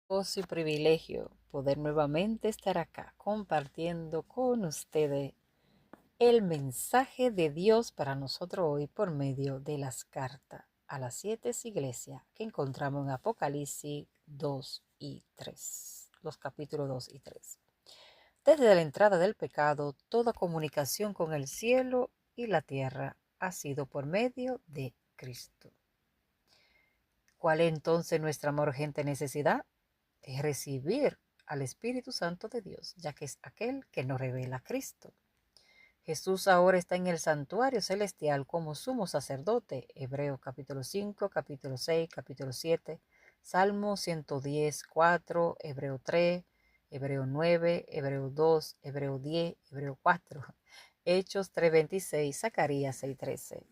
Gozo y privilegio poder nuevamente estar acá compartiendo con ustedes el mensaje de Dios para nosotros hoy por medio de las cartas a las 7 iglesias que encontramos en Apocalipsis 2 y 3, los capítulos 2 y 3. Desde la entrada del pecado, toda comunicación con el cielo y la tierra ha sido por medio de Cristo. ¿Cuál es entonces nuestra más urgente necesidad? Es recibir al Espíritu Santo de Dios, ya que es aquel que nos revela a Cristo. Jesús ahora está en el santuario celestial como sumo sacerdote. Hebreos capítulo 5, capítulo 6, capítulo 7, Salmo 110, 4, Hebreo 3, Hebreo 9, Hebreo 2, Hebreo 10, Hebreo 4, Hechos 3:26, Zacarías 6:13.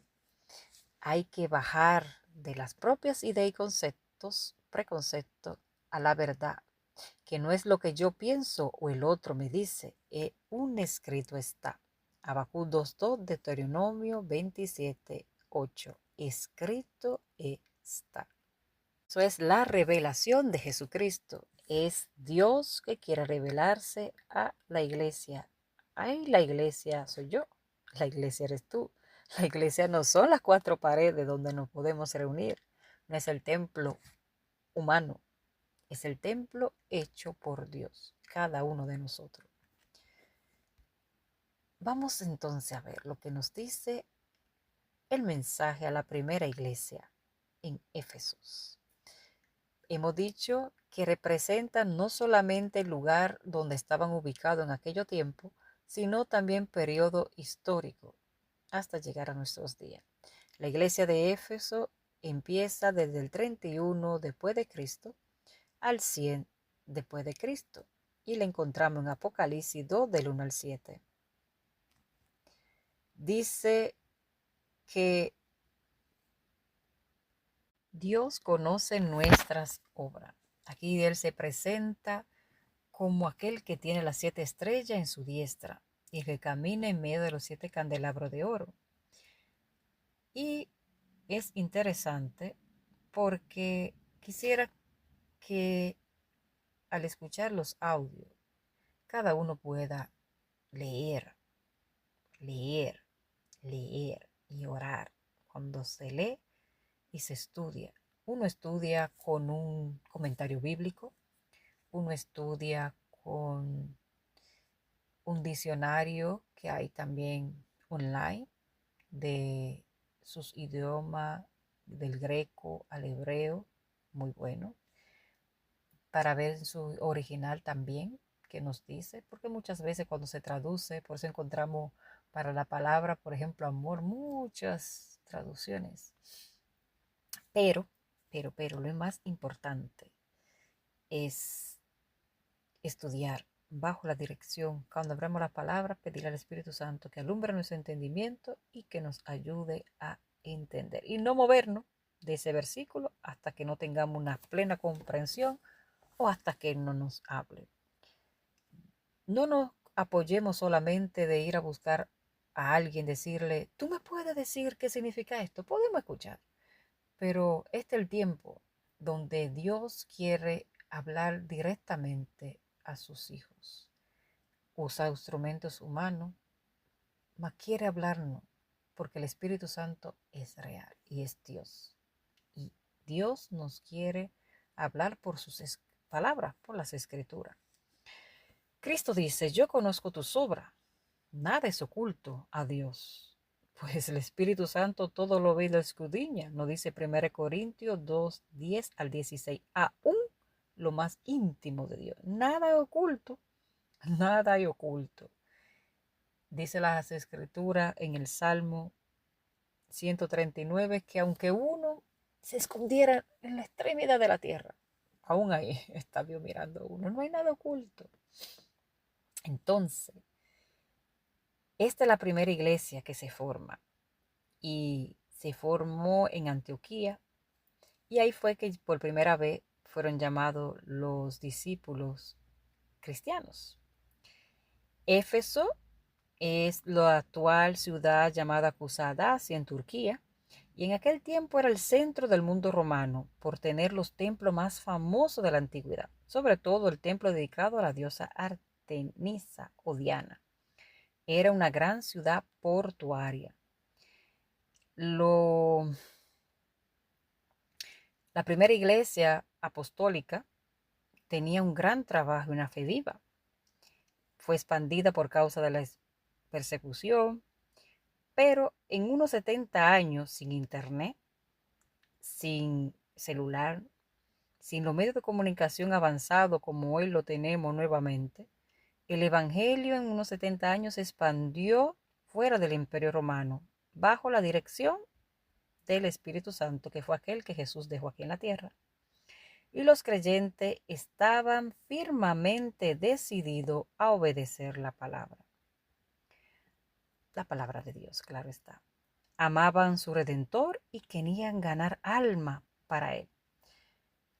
Hay que bajar de las propias ideas y conceptos, preconceptos, a la verdad, que no es lo que yo pienso o el otro me dice, un escrito está. Habacuc 2:2, Deuteronomio 27:8. Escrito está. Eso es la revelación de Jesucristo. Es Dios que quiere revelarse a la iglesia. Ay, la iglesia soy yo. La iglesia eres tú. La iglesia no son las cuatro paredes donde nos podemos reunir. No es el templo humano. Es el templo hecho por Dios, cada uno de nosotros. Vamos entonces a ver lo que nos dice el mensaje a la primera iglesia en Éfesos. Hemos dicho que representa no solamente el lugar donde estaban ubicados en aquello tiempo, sino también periodo histórico hasta llegar a nuestros días. La iglesia de Éfeso empieza desde el 31 después de Cristo al 100 después de Cristo y la encontramos en Apocalipsis 2 del 1 al 7. Dice que Dios conoce nuestras obras. Aquí Él se presenta como aquel que tiene las 7 estrellas en su diestra y que camina en medio de los 7 candelabros de oro. Y es interesante porque quisiera que al escuchar los audios, cada uno pueda leer, leer, leer y orar. Cuando se lee y se estudia, uno estudia con un comentario bíblico, uno estudia con un diccionario que hay también online de sus idiomas, del greco al hebreo, muy bueno, para ver su original también, que nos dice, porque muchas veces cuando se traduce, por eso encontramos para la palabra, por ejemplo, amor, muchas traducciones. Pero, lo más importante es estudiar bajo la dirección, cuando abramos la palabra, pedir al Espíritu Santo que alumbre nuestro entendimiento y que nos ayude a entender. Y no movernos de ese versículo hasta que no tengamos una plena comprensión o hasta que no nos hable. No nos apoyemos solamente de ir a buscar a alguien, decirle, tú me puedes decir qué significa esto. Podemos escuchar, pero este es el tiempo donde Dios quiere hablar directamente a sus hijos. Usa instrumentos humanos, mas quiere hablarnos porque el Espíritu Santo es real y es Dios. Y Dios nos quiere hablar por sus palabras, por las escrituras. Cristo dice, yo conozco tus obras, nada es oculto a Dios. Pues el Espíritu Santo todo lo ve y lo escudriña, nos dice 1 Corintios 2, 10 al 16. Aún lo más íntimo de Dios. Nada es oculto, nada hay oculto. Dice las escrituras en el Salmo 139 que aunque uno se escondiera en la extremidad de la tierra, aún ahí está Dios mirando a uno. No hay nada oculto. Entonces, esta es la primera iglesia que se forma y se formó en Antioquía y ahí fue que por primera vez fueron llamados los discípulos cristianos. Éfeso es la actual ciudad llamada Kusadasi en Turquía y en aquel tiempo era el centro del mundo romano por tener los templos más famosos de la antigüedad, sobre todo el templo dedicado a la diosa Artemisa o Diana. Era una gran ciudad portuaria. La primera iglesia apostólica tenía un gran trabajo y una fe viva. Fue expandida por causa de la persecución, pero en unos 70 años sin internet, sin celular, sin los medios de comunicación avanzados como hoy lo tenemos nuevamente, el Evangelio en unos 70 años se expandió fuera del Imperio Romano, bajo la dirección del Espíritu Santo, que fue aquel que Jesús dejó aquí en la tierra. Y los creyentes estaban firmemente decididos a obedecer la palabra de Dios, claro está. Amaban su Redentor y querían ganar alma para él.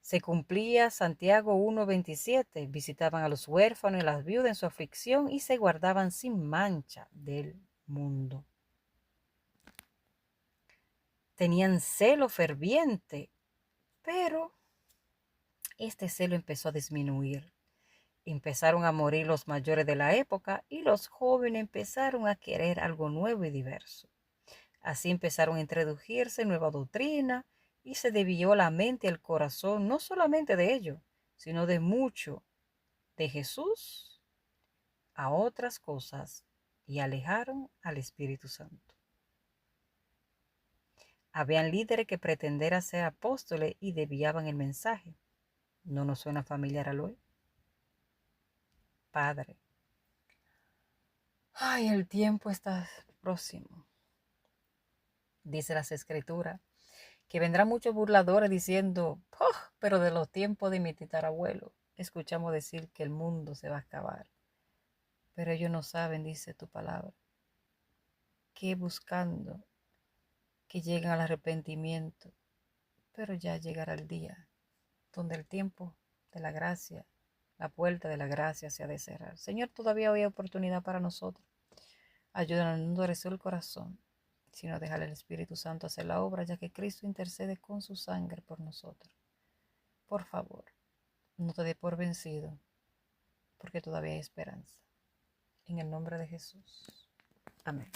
Se cumplía Santiago 1:27, visitaban a los huérfanos y las viudas en su aflicción y se guardaban sin mancha del mundo. Tenían celo ferviente, pero este celo empezó a disminuir. Empezaron a morir los mayores de la época y los jóvenes empezaron a querer algo nuevo y diverso. Así empezaron a introducirse nueva doctrina y se desvió la mente y el corazón no solamente de ellos, sino de mucho de Jesús a otras cosas y alejaron al Espíritu Santo. Habían líderes que pretendieran ser apóstoles y desviaban el mensaje. ¿No nos suena familiar al hoy? Padre, ay, el tiempo está próximo. Dice las Escrituras que vendrán muchos burladores diciendo, oh, pero de los tiempos de mi titarabuelo escuchamos decir que el mundo se va a acabar. Pero ellos no saben, dice tu palabra, que buscando que lleguen al arrepentimiento, pero ya llegará el día donde el tiempo de la gracia, la puerta de la gracia se ha de cerrar. Señor, todavía hoy hay oportunidad para nosotros. Ayúdanos a no endurecer el corazón, sino dejar al Espíritu Santo hacer la obra, ya que Cristo intercede con su sangre por nosotros. Por favor, no te dé por vencido, porque todavía hay esperanza. En el nombre de Jesús. Amén.